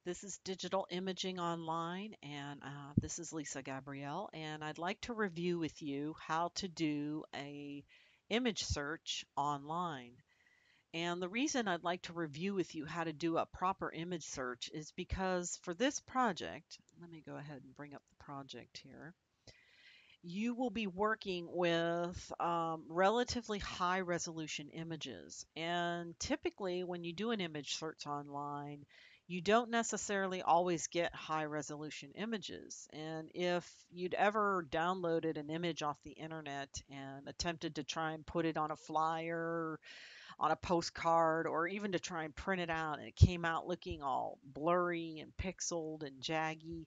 This is Digital Imaging Online, and this is Lisa Gabrielle, and I'd like to review with you how to do a image search online. And the reason I'd like to review with you how to do a proper image search is because for this project, let me go ahead and bring up the project here. You will be working with relatively high resolution images. And typically, when you do an image search online, you don't necessarily always get high resolution images. And if you'd ever downloaded an image off the internet and attempted to try and put it on a flyer, on a postcard, or even to try and print it out, and it came out looking all blurry and pixeled and jaggy,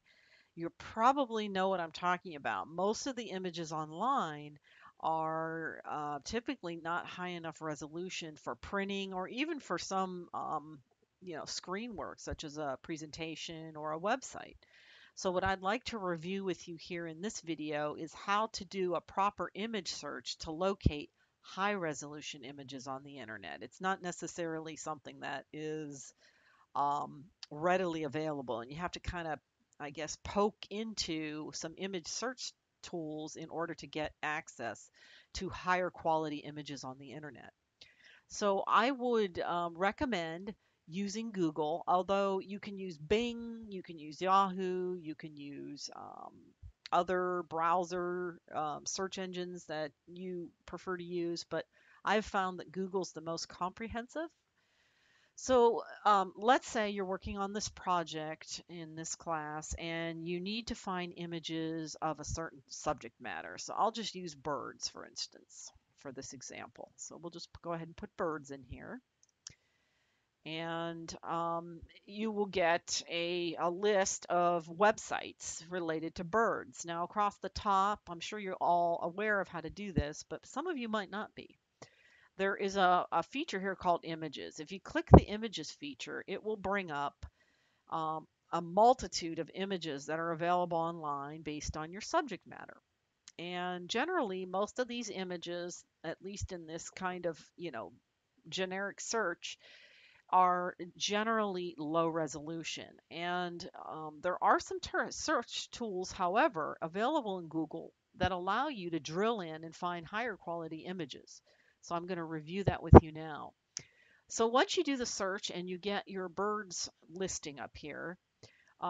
you probably know what I'm talking about. Most of the images online are typically not high enough resolution for printing or even for some screen work such as a presentation or a website. So what I'd like to review with you here in this video is how to do a proper image search to locate high resolution images on the internet. It's not necessarily something that is readily available. And you have to kind of, I guess, poke into some image search tools in order to get access to higher quality images on the internet. So I would recommend using Google, although you can use Bing, you can use Yahoo, you can use other browser search engines that you prefer to use, but I've found that Google's the most comprehensive. So let's say you're working on this project in this class and you need to find images of a certain subject matter. So I'll just use birds, for instance, for this example. So we'll just go ahead and put birds in here. And you will get a list of websites related to birds. Now, across the top, I'm sure you're all aware of how to do this, but some of you might not be. There is a feature here called images. If you click the images feature, it will bring up a multitude of images that are available online based on your subject matter. And generally, most of these images, at least in this kind of, generic search, are generally low resolution. And there are some search tools, however, available in Google that allow you to drill in and find higher quality images. So I'm going to review that with you now. So once you do the search and you get your birds listing up here,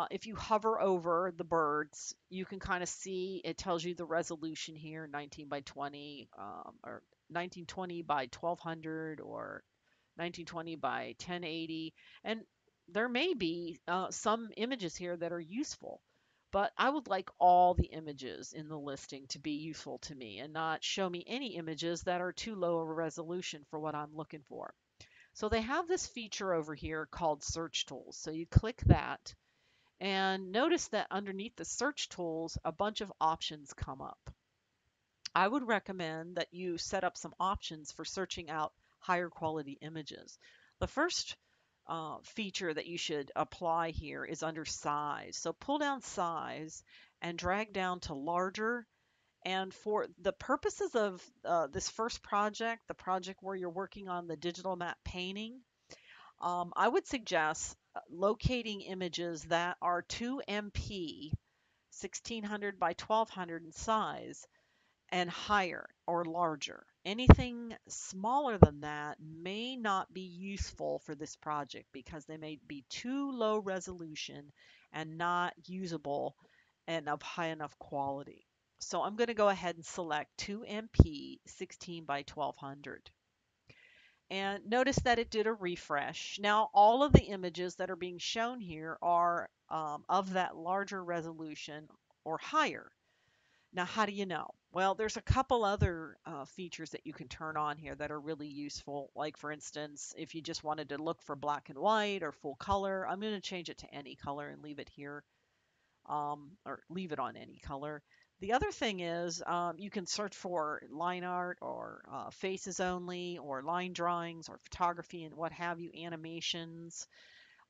if you hover over the birds, you can kind of see it tells you the resolution here, 19 by 20, or 1920 by 1200, or 1920 by 1080. And there may be some images here that are useful, but I would like all the images in the listing to be useful to me and not show me any images that are too low of a resolution for what I'm looking for. So they have this feature over here called search tools. So you click that and notice that underneath the search tools, a bunch of options come up. I would recommend that you set up some options for searching out higher quality images. The first feature that you should apply here is under size. So pull down size and drag down to larger. And for the purposes of this first project, the project where you're working on the digital map painting, I would suggest locating images that are 2 MP, 1600 by 1200 in size, and higher or larger. Anything smaller than that may not be useful for this project because they may be too low resolution and not usable and of high enough quality. So I'm going to go ahead and select 2 MP 16 by 1200. And notice that it did a refresh. Now all of the images that are being shown here are of that larger resolution or higher. Now, how do you know? Well, there's a couple other features that you can turn on here that are really useful. Like, for instance, if you just wanted to look for black and white or full color, I'm going to change it to any color and leave it here, or leave it on any color. The other thing is you can search for line art or faces only or line drawings or photography and what have you, animations.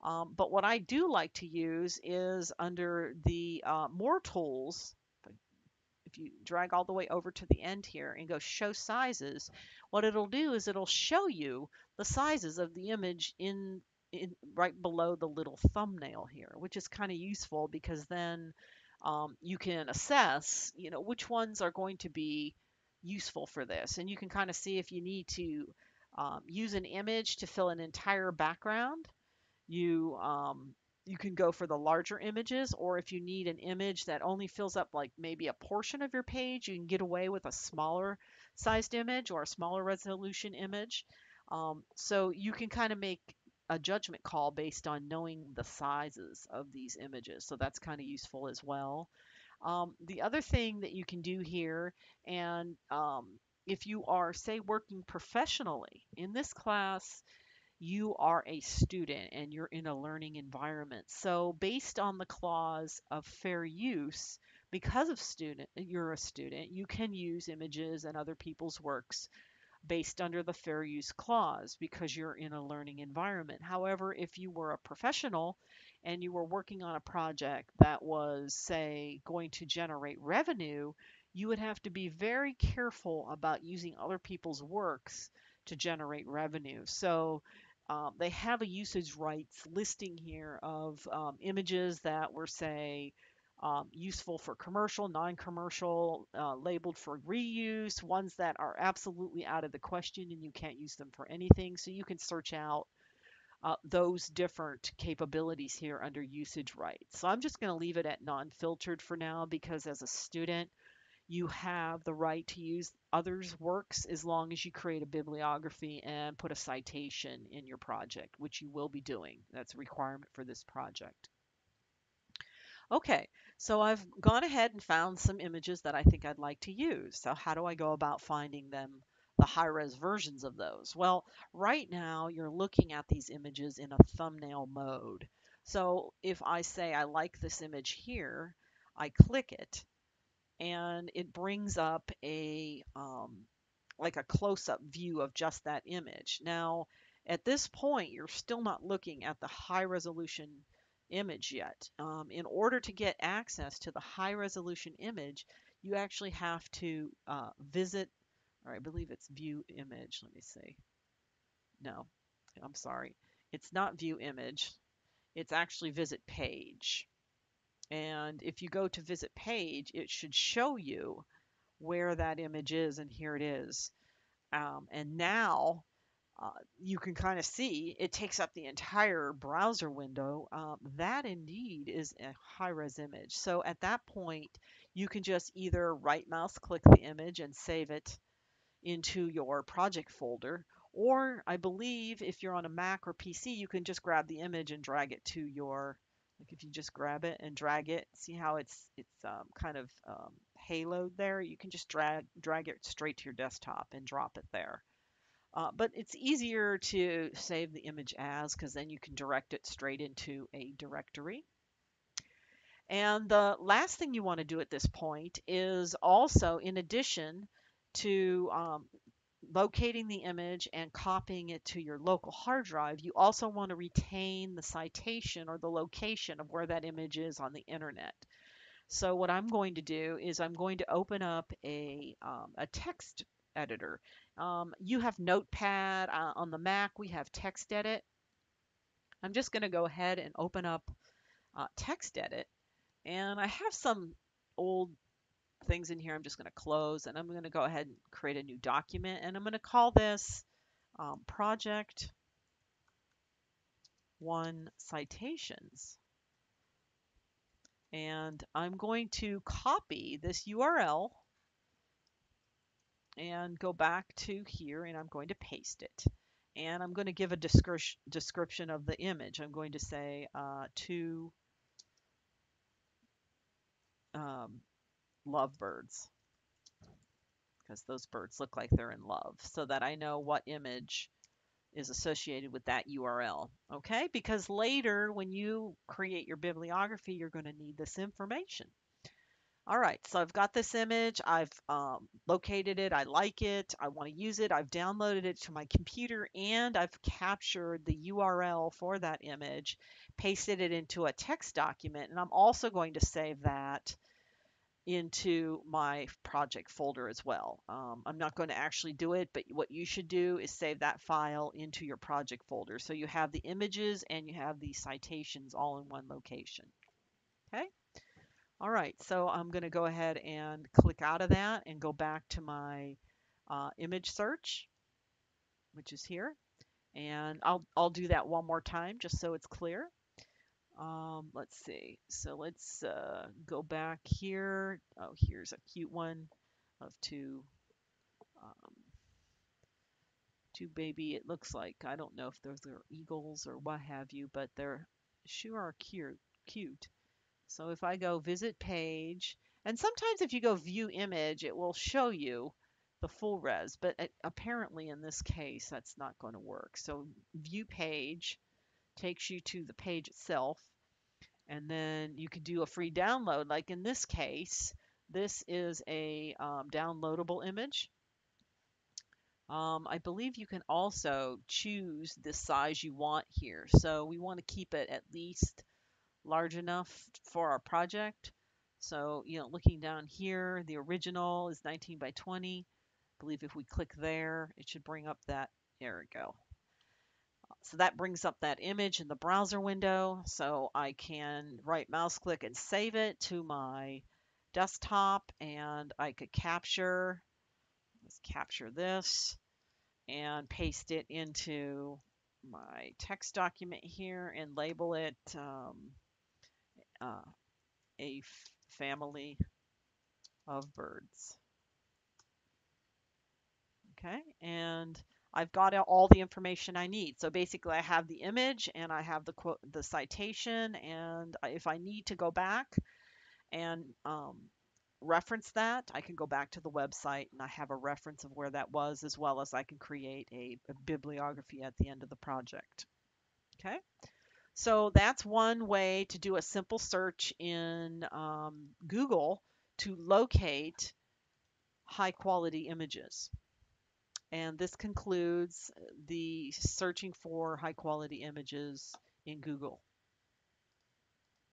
But what I do like to use is under the more tools. If you drag all the way over to the end here and go show sizes, what it'll do is it'll show you the sizes of the image in right below the little thumbnail here, which is kind of useful because then you can assess, which ones are going to be useful for this. And you can kind of see if you need to use an image to fill an entire background. You um, you can go for the larger images, or if you need an image that only fills up like maybe a portion of your page, you can get away with a smaller sized image or a smaller resolution image. So you can kind of make a judgment call based on knowing the sizes of these images. So that's kind of useful as well. The other thing that you can do here, and if you are, say, working professionally in this class, you are a student and you're in a learning environment. So, based on the clause of fair use, because you're a student, you can use images and other people's works based under the fair use clause because you're in a learning environment. However, if you were a professional and you were working on a project that was, say, going to generate revenue, you would have to be very careful about using other people's works to generate revenue. So they have a usage rights listing here of images that were, say, useful for commercial, non-commercial, labeled for reuse, ones that are absolutely out of the question and you can't use them for anything. So you can search out those different capabilities here under usage rights. So I'm just going to leave it at non-filtered for now because as a student, you have the right to use others' works as long as you create a bibliography and put a citation in your project, which you will be doing. That's a requirement for this project. Okay, so I've gone ahead and found some images that I think I'd like to use. So how do I go about finding them, the high-res versions of those? Well, right now you're looking at these images in a thumbnail mode. So if I say I like this image here, I click it and it brings up a like a close-up view of just that image. Now, at this point, you're still not looking at the high resolution image yet. In order to get access to the high resolution image, you actually have to visit, or I believe it's view image. Let me see. No, I'm sorry. It's not view image. It's actually visit page. And if you go to visit page, it should show you where that image is, and here it is. And now you can kind of see it takes up the entire browser window. That indeed is a high res image. So at that point, you can just either right mouse click the image and save it into your project folder, or I believe if you're on a Mac or PC, you can just grab the image and drag it to your, like if you just grab it and drag it, see how it's kind of haloed there? You can just drag it straight to your desktop and drop it there. But it's easier to save the image as, because then you can direct it straight into a directory. And the last thing you want to do at this point is also, in addition to locating the image and copying it to your local hard drive, you also want to retain the citation or the location of where that image is on the internet. So what I'm going to do is I'm going to open up a text editor. You have Notepad. On the Mac, we have TextEdit. I'm just going to go ahead and open up TextEdit. And I have some old things in here I'm just going to close. And I'm going to go ahead and create a new document. And I'm going to call this Project 1 Citations. And I'm going to copy this URL and go back to here, and I'm going to paste it. And I'm going to give a description of the image. I'm going to say two um, lovebirds, because those birds look like they're in love, so that I know what image is associated with that URL. Okay, because later when you create your bibliography, you're going to need this information. All right, so I've got this image, I've located it, I like it, I want to use it, I've downloaded it to my computer, and I've captured the URL for that image, pasted it into a text document, and I'm also going to save that into my project folder as well. I'm not going to actually do it, but what you should do is save that file into your project folder. So you have the images and you have the citations all in one location. Okay. All right. So I'm going to go ahead and click out of that and go back to my image search, which is here. And I'll do that one more time just so it's clear. Let's see. So let's go back here. Oh, here's a cute one of um, two baby. It looks like, I don't know if those are eagles or what have you, but they're sure are cute. Cute. So if I go visit page, and sometimes if you go view image, it will show you the full res, but apparently in this case, that's not going to work. So view page takes you to the page itself. And then you can do a free download. Like in this case, this is a downloadable image. I believe you can also choose the size you want here. So we want to keep it at least large enough for our project. So, looking down here, the original is 19 by 20. I believe if we click there, it should bring up that, there we go. So that brings up that image in the browser window. So I can right mouse click and save it to my desktop, and I could let's capture this and paste it into my text document here and label it uh, a family of birds. Okay, and I've got all the information I need. So basically, I have the image and I have the quote, the citation, and if I need to go back and reference that, I can go back to the website and I have a reference of where that was, as well as I can create a bibliography at the end of the project. Okay, so that's one way to do a simple search in Google to locate high quality images. And this concludes the searching for high quality images in Google.